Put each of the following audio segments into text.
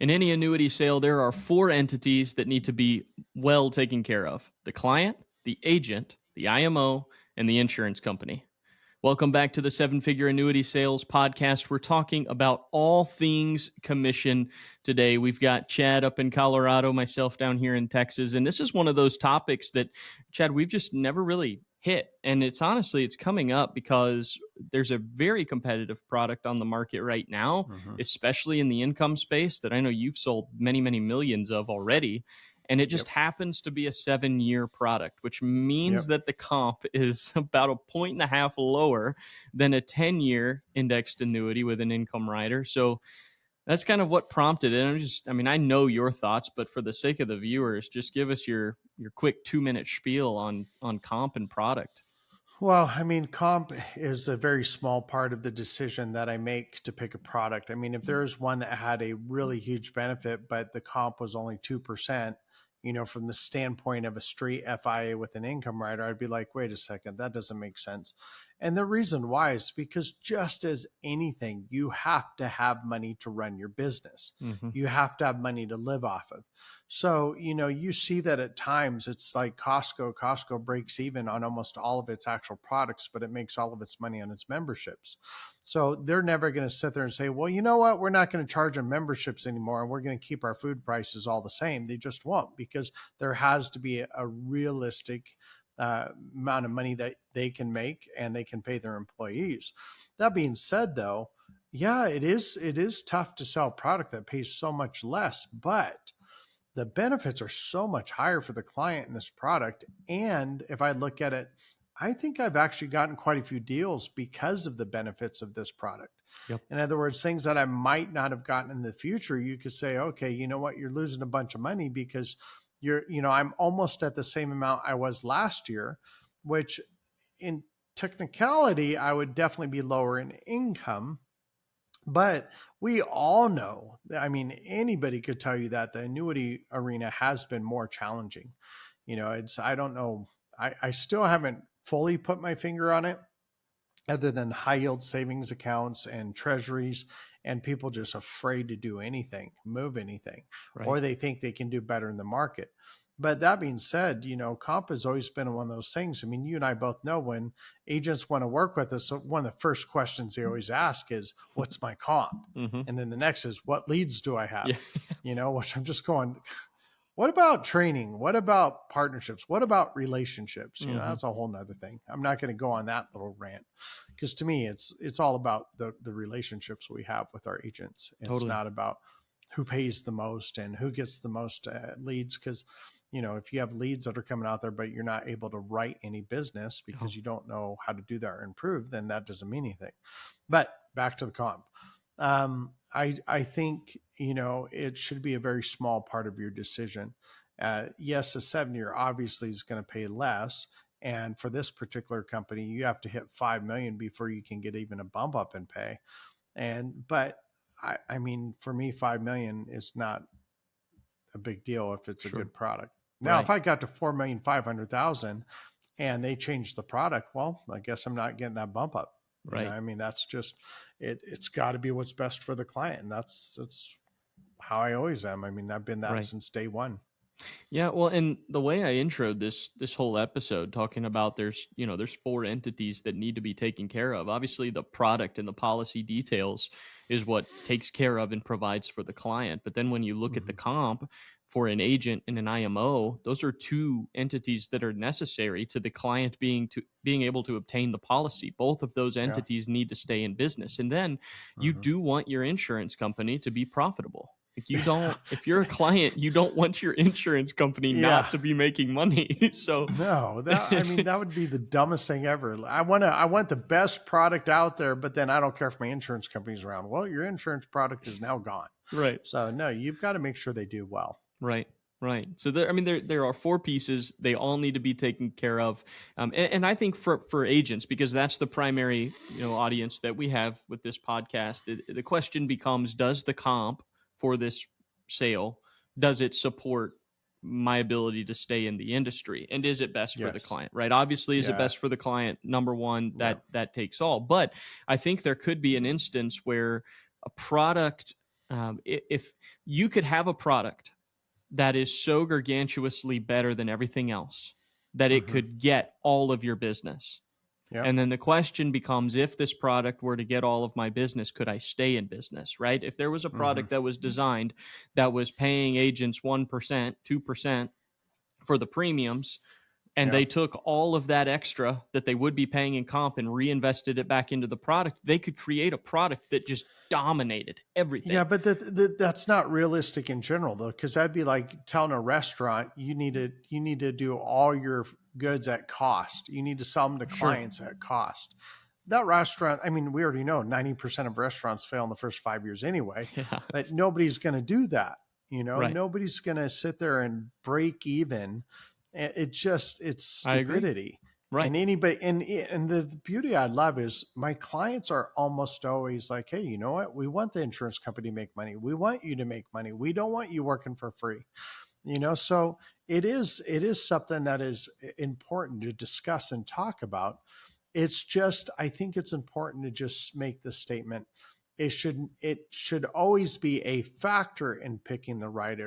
In any annuity sale, there are four entities that need to be well taken care of: the client, the agent, the IMO, and the insurance company. Welcome back to the Seven Figure Annuity Sales Podcast. We're talking about all things commission today. We've got Chad up in Colorado, myself down here in Texas. And this is one of those topics that, Chad, we've just never really hit. And it's coming up because there's a very competitive product on the market right now, especially in the income space that I know you've sold many, many millions of already. And it just happens to be a 7-year product, which means that the comp is about 1.5 points lower than a 10-year indexed annuity with an income rider. So that's kind of what prompted it. I know your thoughts, but for the sake of the viewers, just give us your quick 2-minute spiel on comp and product. Well, comp is a very small part of the decision that I make to pick a product. If there's one that had a really huge benefit, but the comp was only 2%, from the standpoint of a straight FIA with an income rider, I'd be like, wait a second, that doesn't make sense. And the reason why is because just as anything, you have to have money to run your business. You have to have money to live off of. So, you see that at times it's like Costco. Costco breaks even on almost all of its actual products, but it makes all of its money on its memberships. So they're never going to sit there and say, well, you know what? We're not going to charge them memberships anymore, and we're going to keep our food prices all the same. They just won't, because there has to be a realistic amount of money that they can make and they can pay their employees. That being said, though, yeah, it is tough to sell a product that pays so much less, but the benefits are so much higher for the client in this product. And if I look at it, I think I've actually gotten quite a few deals because of the benefits of this product. In other words, things that I might not have gotten in the future, you could say, okay, you know what, you're losing a bunch of money because I'm almost at the same amount I was last year, which in technicality, I would definitely be lower in income. But we all know, anybody could tell you that the annuity arena has been more challenging. I don't know. I still haven't fully put my finger on it, other than high yield savings accounts and treasuries, and people just afraid to do anything, move anything, or they think they can do better in the market. But that being said, comp has always been one of those things. You and I both know when agents want to work with us, one of the first questions they always ask is, what's my comp? And then the next is, what leads do I have? Which I'm just going, what about training? What about partnerships? What about relationships? That's a whole nother thing. I'm not going to go on that little rant, because to me, it's all about the relationships we have with our agents. It's not about who pays the most and who gets the most leads. Because, if you have leads that are coming out there, but you're not able to write any business because you don't know how to do that or improve, then that doesn't mean anything. But back to the comp. I think, it should be a very small part of your decision. Yes, a 7-year obviously is going to pay less. And for this particular company, you have to hit 5 million before you can get even a bump up in pay. But for me, 5 million is not a big deal if it's a good product. Now, if I got to 4,500,000 and they changed the product, well, I guess I'm not getting that bump up. That's just it's got to be what's best for the client. And that's how I always am. I've been that since day one. Yeah, well, and the way I introed this whole episode, talking about there's four entities that need to be taken care of. Obviously, the product and the policy details is what takes care of and provides for the client. But then when you look at the comp for an agent and an IMO, those are two entities that are necessary to the client being able to obtain the policy. Both of those entities need to stay in business. And then you do want your insurance company to be profitable. If you're a client, you don't want your insurance company not to be making money. So no, that would be the dumbest thing ever. I want the best product out there, but then I don't care if my insurance company's around. Well, your insurance product is now gone. Right. So no, you've got to make sure they do well. Right. So there are four pieces. They all need to be taken care of. And I think for agents, because that's the primary, audience that we have with this podcast, the question becomes, does the comp for this sale, does it support my ability to stay in the industry? And is it best for the client, right? Obviously, is it best for the client? Number one, that takes all. But I think there could be an instance where a product If you could have a product that is so gargantuously better than everything else that it Mm-hmm. could get all of your business. Yeah. And then the question becomes, if this product were to get all of my business, could I stay in business, right? If there was a Mm-hmm. product that was designed that was paying agents 1%, 2% for the premiums, and Yeah. they took all of that extra that they would be paying in comp and reinvested it back into the product, they could create a product that just dominated everything. Yeah, but that's not realistic in general, though, because that'd be like telling a restaurant you need to do all your goods at cost. You need to sell them to Sure. clients at cost. That restaurant, I mean, we already know 90% of restaurants fail in the first 5 years anyway, Yeah. but nobody's going to do that. Right. Nobody's going to sit there and break even. It's I agree. stupidity. Right. And anybody, and the beauty I love is my clients are almost always like, hey, you know what? We want the insurance company to make money. We want you to make money. We don't want you working for free. So it is something that is important to discuss and talk about. It's just, I think it's important to just make the statement. It should always be a factor in picking the right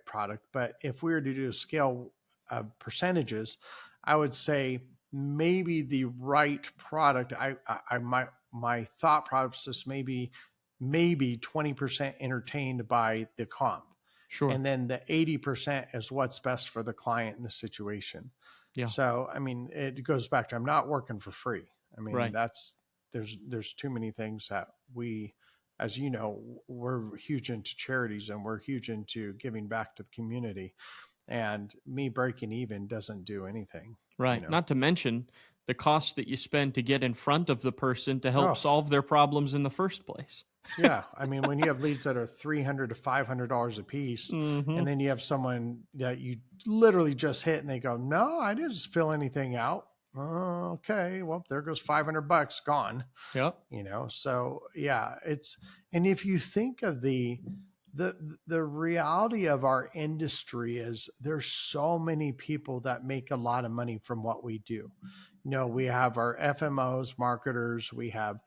product. But if we were to do a scale of percentages, I would say maybe the right product. My thought process maybe 20% entertained by the comp. Sure. And then the 80% is what's best for the client in the situation. Yeah. So, I mean, it goes back to, I'm not working for free. I mean, Right. there's too many things that we, as you know, we're huge into charities and we're huge into giving back to the community, and me breaking even doesn't do anything. Right. Not to mention the cost that you spend to get in front of the person to help solve their problems in the first place. Yeah. I mean, when you have leads that are $300 to $500 a piece, and then you have someone that you literally just hit and they go, no, I didn't fill anything out. Oh, okay. Well, there goes $500 gone. Yep. So yeah, and if you think of the reality of our industry is there's so many people that make a lot of money from what we do. We have our FMOs, marketers, we have,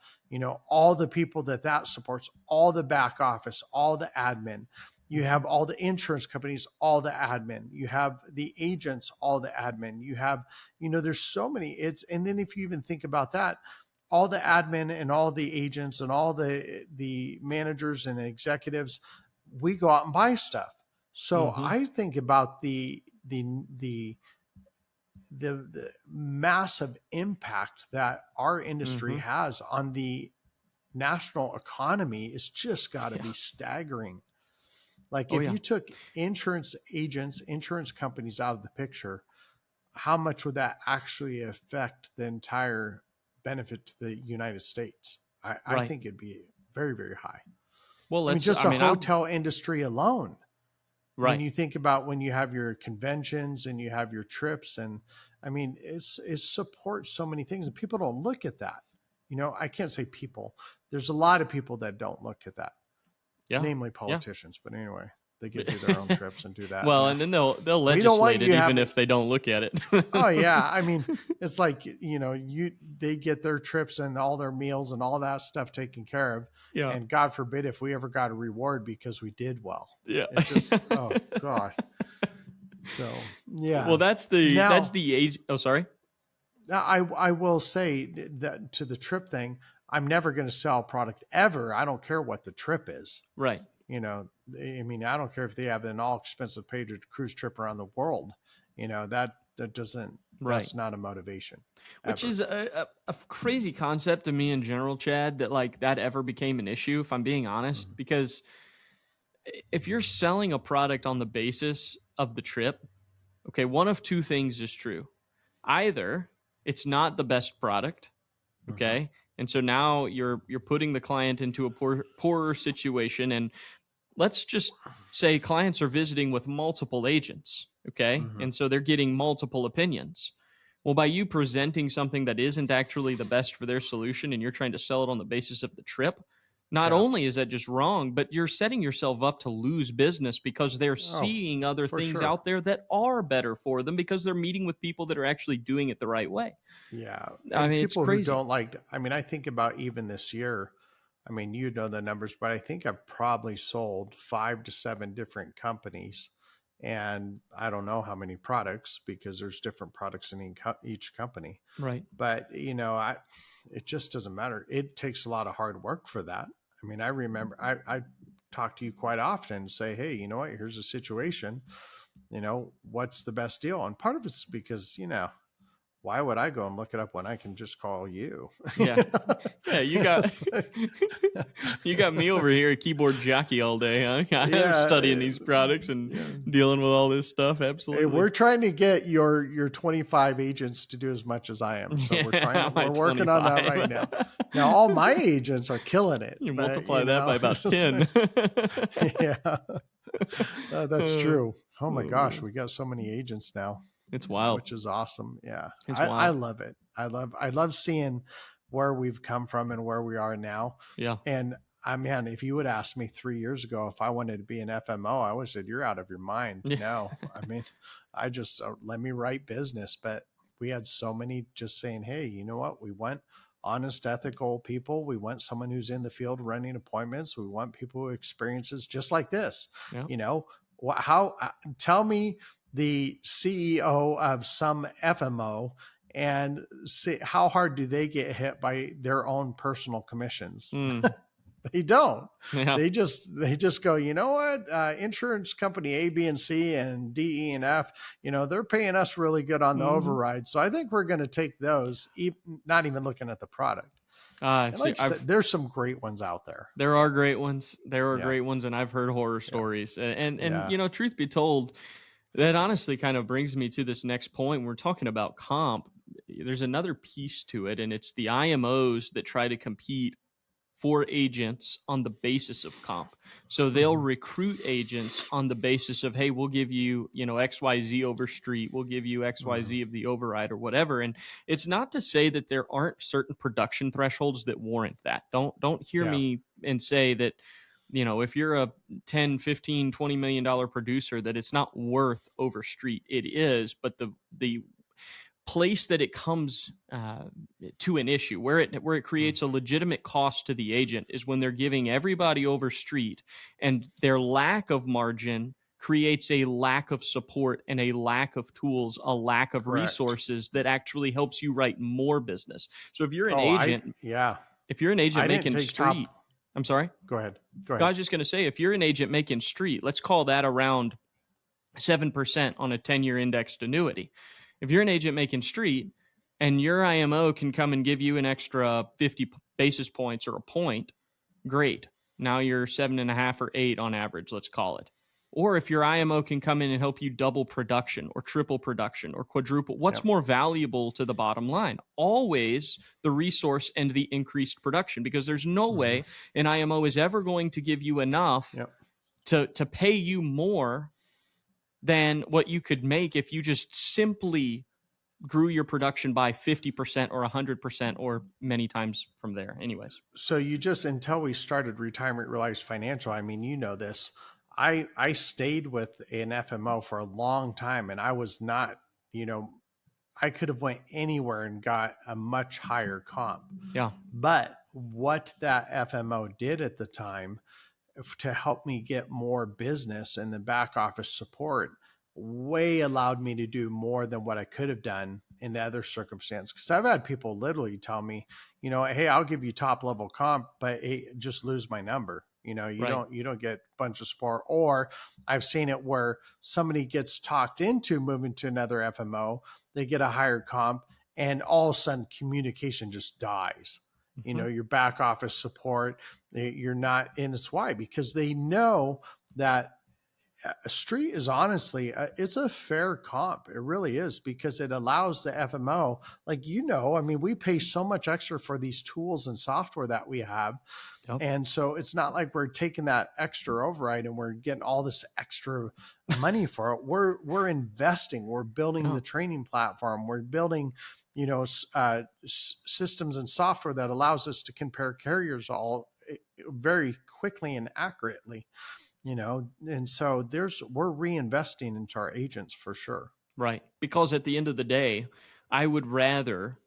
all the people that supports, all the back office, all the admin. You have all the insurance companies, all the admin. You have the agents, all the admin. You have, there's so many. And then if you even think about that, all the admin and all the agents and all the managers and executives, we go out and buy stuff. So I think about the massive impact that our industry has on the national economy is just got to be staggering. Like if you took insurance agents, insurance companies out of the picture, how much would that actually affect the entire benefit to the United States? I think it'd be very, very high. Well, hotel industry alone. Right. When you think about when you have your conventions and you have your trips, and I mean, it supports so many things, and people don't look at that. I can't say people. There's a lot of people that don't look at that, namely politicians. But anyway, they get to do their own trips and do that. Well, and then they'll legislate it even if they don't look at it. Oh yeah, I mean, it's like they get their trips and all their meals and all that stuff taken care of. Yeah. And God forbid if we ever got a reward because we did well. Yeah. It's just oh God. So yeah. Well, that's the age. Oh, sorry. Now I will say that to the trip thing, I'm never going to sell a product ever. I don't care what the trip is. Right. I mean, I don't care if they have an all expensive paid cruise trip around the world. That doesn't, that's not a motivation. Which is a crazy concept to me in general, Chad, that ever became an issue, if I'm being honest, because if you're selling a product on the basis of the trip, okay, one of two things is true. Either it's not the best product, okay, and so now you're putting the client into a poorer situation. And let's just say clients are visiting with multiple agents, okay, and so they're getting multiple opinions. Well, by you presenting something that isn't actually the best for their solution and you're trying to sell it on the basis of the trip, not only is that just wrong, but you're setting yourself up to lose business because they're seeing other things out there that are better for them because they're meeting with people that are actually doing it the right way. Yeah. I mean, people it's crazy. Who don't I think about even this year, I mean, you know the numbers, but I think I've probably sold 5 to 7 different companies. And I don't know how many products because there's different products in each company. Right. But, it just doesn't matter. It takes a lot of hard work for that. I mean, I remember I talk to you quite often and say, hey, you know what? Here's a situation. What's the best deal? And part of it's because, why would I go and look it up when I can just call you? Yeah. Yeah, you got It's like, you got me over here, a keyboard jockey all day, huh? I'm yeah, studying these products and yeah. dealing with all this stuff. Hey, Absolutely. we're trying to get your 25 agents to do as much as I am. So Yeah, my we're working on that right now. 25. Now all my agents are killing it, You but multiply that by about 10. yeah, that's Uh, true. Oh my oh, gosh, man. we got so many agents now, It's wild. which is awesome. Yeah, It's I wild. love it. I love seeing where we've come from and where we are now. Yeah. And man, if you would ask me 3 years ago if I wanted to be an FMO, I would have said, you're out of your mind. Yeah. No, I mean, I just let me write business. But we had so many just saying, hey, you know what? We want honest, ethical people. We want someone who's in the field running appointments. We want people who experiences just like this. Yeah. Tell me the CEO of some FMO and see how hard do they get hit by their own personal commissions. They don't. Yeah. They just go, you know what? Insurance company A, B, and C, and D, E, and F, they're paying us really good on the override. So I think we're going to take those, not even looking at the product. And like I said, there's some great ones out there. There are great ones. There are Yeah. great ones, and I've heard horror stories. And Yeah. truth be told, that honestly kind of brings me to this next point. We're talking about comp. There's another piece to it, and it's the IMOs that try to compete for agents on the basis of comp. So they'll recruit agents on the basis of, hey, we'll give you, XYZ over street, we'll give you XYZ of the override or whatever. And it's not to say that there aren't certain production thresholds that warrant that. Don't hear me and say that, if you're a 10, 15, $20 million producer, that it's not worth over street. It is, but the place that it comes to an issue where it creates a legitimate cost to the agent is when they're giving everybody over street, and their lack of margin creates a lack of support and a lack of tools, a lack of resources that actually helps you write more business. So if you're an agent, if you're an agent making street, I'm sorry. Go ahead. I was just going to say, if you're an agent making street, let's call that around 7% on a 10-year indexed annuity. If you're an agent making street and your IMO can come and give you an extra 50 basis points or a point, great. Now you're 7.5 or 8 on average, let's call it. Or if your IMO can come in and help you double production or triple production or quadruple, what's more valuable to the bottom line? Always the resource and the increased production, because there's no way an IMO is ever going to give you enough to pay you more than what you could make if you just simply grew your production by 50% or 100% or many times from there. Anyways. So until we started Retirement Realized Financial, I mean, this, I stayed with an FMO for a long time, and I was not, I could have went anywhere and got a much higher comp. Yeah. But what that FMO did at the time to help me get more business and the back office support way allowed me to do more than what I could have done in the other circumstance. Because I've had people literally tell me, hey, I'll give you top level comp, but hey, just lose my number. You don't get a bunch of support. Or I've seen it where somebody gets talked into moving to another FMO, they get a higher comp, and all of a sudden communication just dies. Your back office support, you're not in. It's why, because they know that a street is honestly, it's a fair comp. It really is, because it allows the FMO, I mean, we pay so much extra for these tools and software that we have. Yep. And so it's not like we're taking that extra override and we're getting all this extra money for it. We're investing, we're building the training platform. We're building, systems and software that allows us to compare carriers all very quickly and accurately. And so we're reinvesting into our agents for sure. Right. Because at the end of the day, I would rather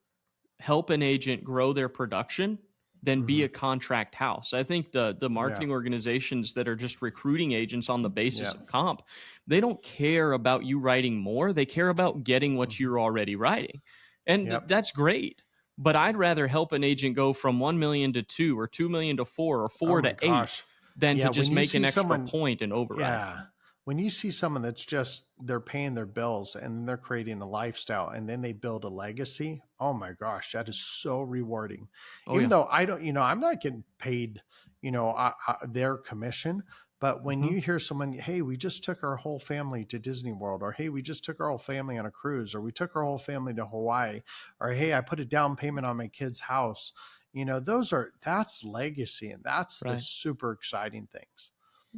help an agent grow their production than be a contract house. I think the Yeah. marketing organizations that are just recruiting agents on the basis Yeah. of comp, they don't care about you writing more. They care about getting what you're already writing. And Yep. that's great. But I'd rather help an agent go from 1 million to 2 or 2 million to 4 or Oh 4 my to 8 gosh. than to Yeah. When just you make an see extra someone, point and override. yeah, when you see someone that's just, they're paying their bills and they're creating a lifestyle and then they build a legacy. Oh my gosh, that is so rewarding. Oh Even yeah. though I don't, I'm not getting paid, their commission. But when you hear someone, hey, we just took our whole family to Disney World, or hey, we just took our whole family on a cruise, or we took our whole family to Hawaii, or hey, I put a down payment on my kid's house, that's legacy, and that's the Right. super exciting things.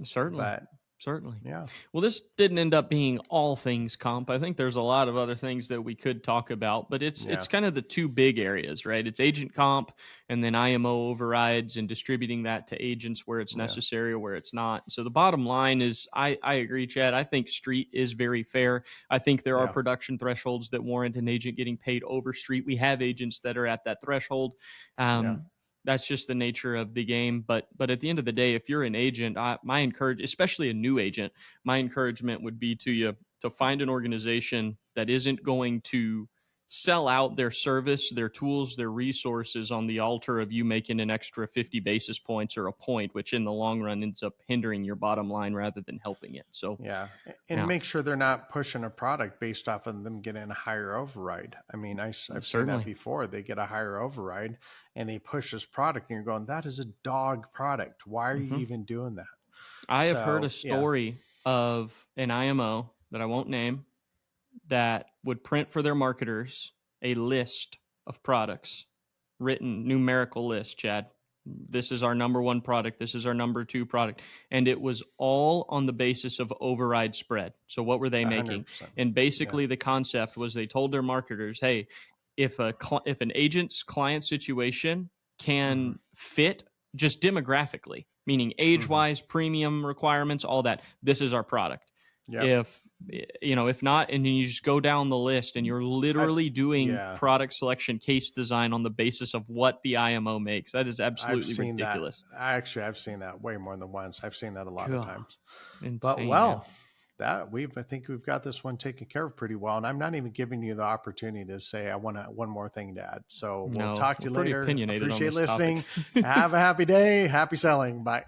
Certainly. But Certainly. yeah, Well, this didn't end up being all things comp. I think there's a lot of other things that we could talk about, but it's yeah, kind of the two big areas, right? It's agent comp and then IMO overrides and distributing that to agents where it's yeah, necessary or where it's not. So the bottom line is I agree, Chad. I think street is very fair. I think there are yeah, production thresholds that warrant an agent getting paid over street. We have agents that are at that threshold. yeah, That's just the nature of the game. But at the end of the day, if you're an agent, especially a new agent, my encouragement would be to you to find an organization that isn't going to sell out their service, their tools, their resources on the altar of you making an extra 50 basis points or a point, which in the long run ends up hindering your bottom line rather than helping it. So yeah. And yeah, make sure they're not pushing a product based off of them getting a higher override. I mean, I've seen that certainly. before. They get a higher override and they push this product, and you're going, that is a dog product. Why are you Mhm. even doing that? I have heard a So, yeah. story of an IMO that I won't name that would print for their marketers a list of products, written numerical list, Chad. This is our number one product. This is our number two product. And it was all on the basis of override spread. So what were they making? 100%. And Yeah. basically the concept was they told their marketers, hey, if an agent's client situation can fit just demographically, meaning age-wise, premium requirements, all that, this is our product. Yep. If not, and then you just go down the list and you're literally doing Yeah. product selection case design on the basis of what the IMO makes. That is I've absolutely seen ridiculous. that. Actually, I've seen that way more than once. I've seen that a lot of God, times. But insane, man. I think we've got this one taken care of pretty well. And I'm not even giving you the opportunity to say I want one more thing to add. So we'll No, talk to we're you pretty later. opinionated on Appreciate this topic. listening. Have a happy day. Happy selling. Bye.